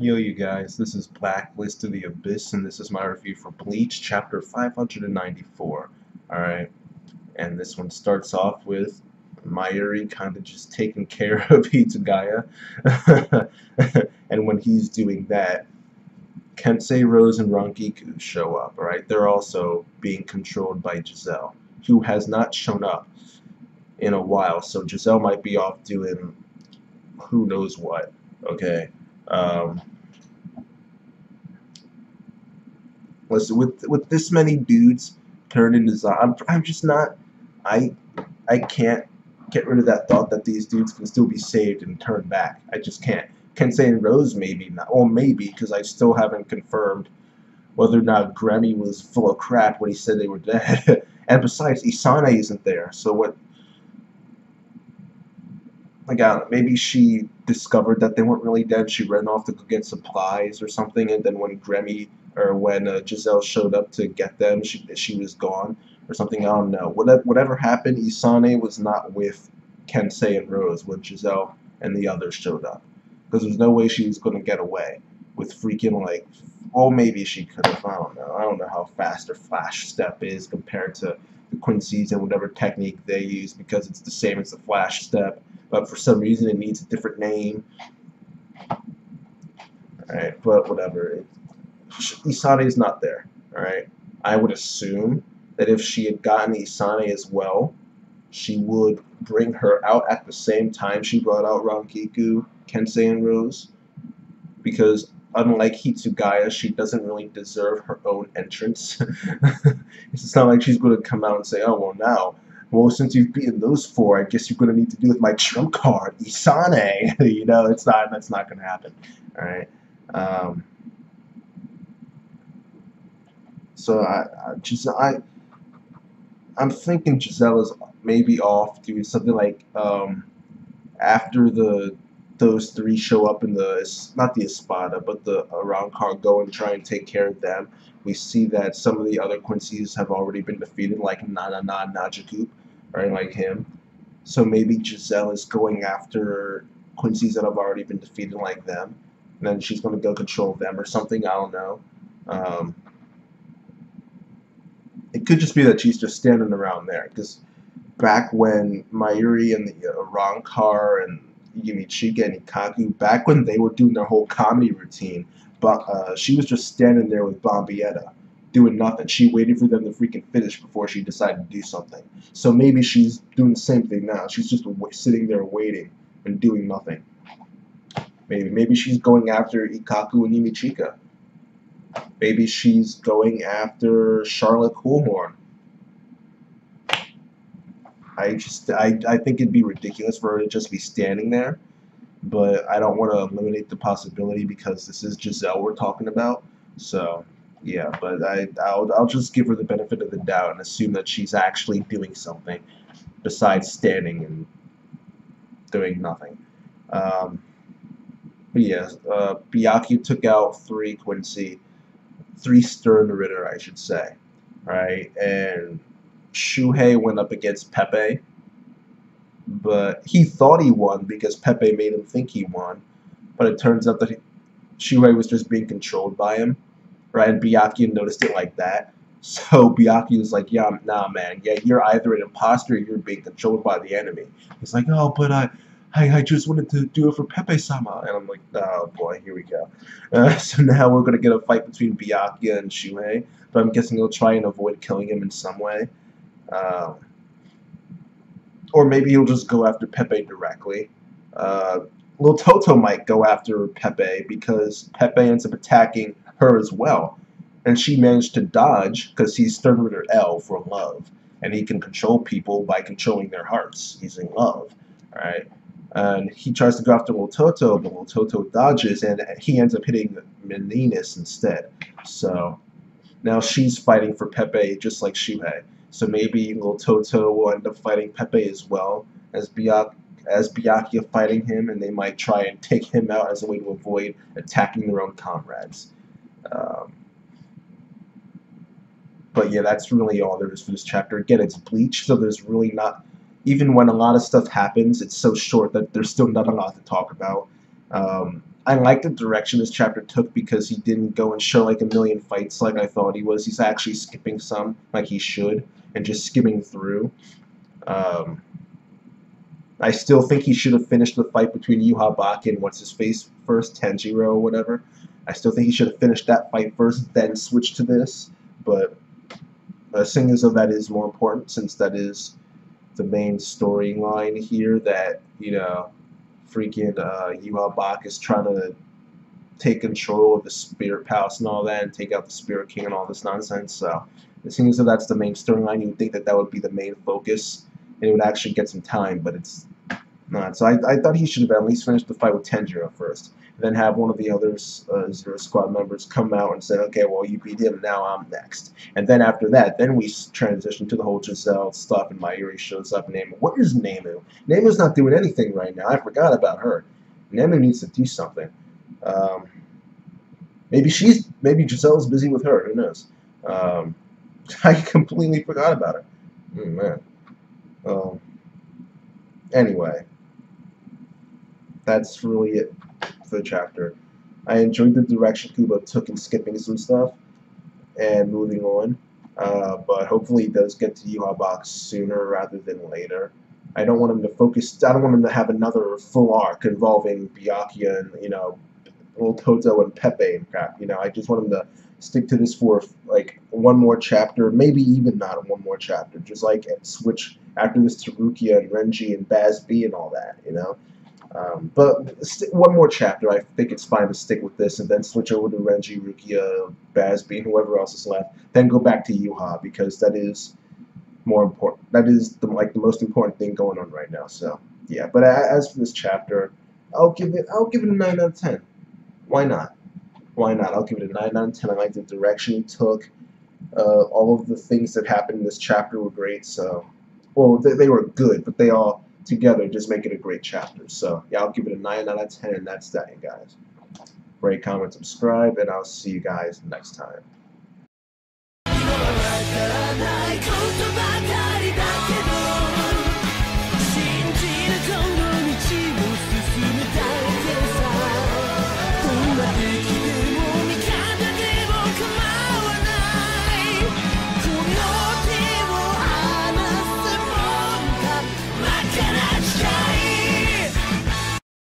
Yo, you guys, this is Blacklist of the Abyss, and this is my review for Bleach, chapter 594. Alright, and this one starts off with Mayuri kind of just taking care of Hitsugaya. And when he's doing that, Kensei, Rose, and Rangiku show up, alright? They're also being controlled by Giselle, who has not shown up in a while, so Giselle might be off doing who knows what, okay? Um, Listen, with this many dudes turned into zombies, I'm just not. I can't get rid of that thought that these dudes can still be saved and turned back. I just can't. Kensei and Rose maybe not. Well, maybe because I still haven't confirmed whether or not Grammy was full of crap when he said they were dead. And besides, Isane isn't there. So what? Like, I don't know, maybe she discovered that they weren't really dead. She ran off to go get supplies or something, and then when Grammy or when Giselle showed up to get them, she was gone or something. I don't know. Whatever happened, Isane was not with Kensei and Rose when Giselle and the others showed up, because there's no way she was going to get away with freaking like. Well, maybe she could have. I don't know. I don't know how fast her flash step is compared to the Quincy's and whatever technique they use, because it's the same as the flash step, but for some reason it needs a different name. Alright, but whatever. Isane is not there. Alright, I would assume that if she had gotten Isane as well, she would bring her out at the same time she brought out Rangiku, Kensei, and Rose, because unlike Hitsugaya, she doesn't really deserve her own entrance. It's not like she's going to come out and say, oh, well, since you've beaten those four, I guess you're going to need to do with my trump card, Isane. You know, that's not going to happen. All right. So I'm thinking Giselle is maybe off doing something like after those three show up in not the Espada, but the Arrancar go and try and take care of them. We see that some of the other Quincy's have already been defeated, like Najaku, right, like him. So maybe Giselle is going after Quincy's that have already been defeated, like them, and then she's going to go control them or something. I don't know. It could just be that she's just standing around there, because back when Mayuri and the Arrancar and Yumichika and Ikaku, back when they were doing their whole comedy routine, but she was just standing there with Bombietta, doing nothing. She waited for them to freaking finish before she decided to do something. So maybe she's doing the same thing now. She's just sitting there waiting and doing nothing. Maybe she's going after Ikaku and Yumichika. Maybe she's going after Charlotte Coolhorn. I think it'd be ridiculous for her to just be standing there, but I don't want to eliminate the possibility because this is Giselle we're talking about. So yeah, but I'll just give her the benefit of the doubt and assume that she's actually doing something besides standing and doing nothing. But yeah, Byakuya took out three Stern Ritter, I should say, right? And Shuhei went up against Pepe, but he thought he won because Pepe made him think he won. But it turns out that Shuhei was just being controlled by him, right? And Byakuya noticed it like that. So Byakuya was like, yeah, nah, man, yeah, you're either an imposter or you're being controlled by the enemy. He's like, oh, but I just wanted to do it for Pepe-sama. And I'm like, oh boy, here we go. So now we're going to get a fight between Byakuya and Shuhei, but I'm guessing he'll try and avoid killing him in some way. Or maybe he'll just go after Pepe directly. Lil Toto might go after Pepe because Pepe ends up attacking her as well. And she managed to dodge because he's Stern Ritter L for love. And he can control people by controlling their hearts using love. Alright? And he tries to go after Lil Toto, but Lil Toto dodges and he ends up hitting Meninas instead. So now she's fighting for Pepe just like Shuhei. So maybe Lil Toto will end up fighting Pepe as well as Byakuya fighting him, and they might try and take him out as a way to avoid attacking their own comrades. But yeah, that's really all there is for this chapter. Again, it's Bleach, so there's really not... Even when a lot of stuff happens, it's so short that there's still not a lot to talk about. I like the direction this chapter took because he didn't go and show like a million fights like I thought he was. He's actually skipping some like he should and just skimming through. Um, I still think he should have finished the fight between Yuha Baki and what's his face first, Tanjiro or whatever. I still think he should have finished that fight first, then switched to this. But seeing as though that is more important, since that is the main storyline here, that freaking Yuha Baki is trying to take control of the Spirit Palace and all that, and take out the Spirit King and all this nonsense. So it seems as though that's the main storyline. You would think that that would be the main focus, and it would actually get some time, but it's not. So I thought he should have at least finished the fight with Tenjiro first, and then have one of the other Zero Squad members come out and say, okay, well, you beat him, now I'm next. And then after that, then we transition to the whole Giselle stuff, and Mayuri shows up, and Nemu. What is Nemu? Nemu's not doing anything right now. I forgot about her. Nemu needs to do something. Maybe Giselle's busy with her. Who knows? I completely forgot about her. Oh, man. Anyway, that's really it for the chapter. I enjoyed the direction Kubo took in skipping some stuff and moving on. But hopefully he does get to Yuha Box sooner rather than later. I don't want him to focus. I don't want him to have another full arc involving Byakuya and Old Toto and Pepe and crap. I just want him to stick to this for like one more chapter, maybe even not one more chapter. Just like switch after this to Rukia and Renji and Baz B and all that. But one more chapter, I think it's fine to stick with this and then switch over to Renji, Rukia, Baz B, and whoever else is left. Then go back to Yuha because that is more important. That is the most important thing going on right now. So yeah. But as for this chapter, I'll give it a 9 out of 10. Why not? Why not? I'll give it a 9 out of 10. I like the direction he took. All of the things that happened in this chapter were great. So, well, they were good, but they all together just make it a great chapter. So, yeah, I'll give it a 9 out of 10, and that's that, guys. Rate, comment, subscribe, and I'll see you guys next time.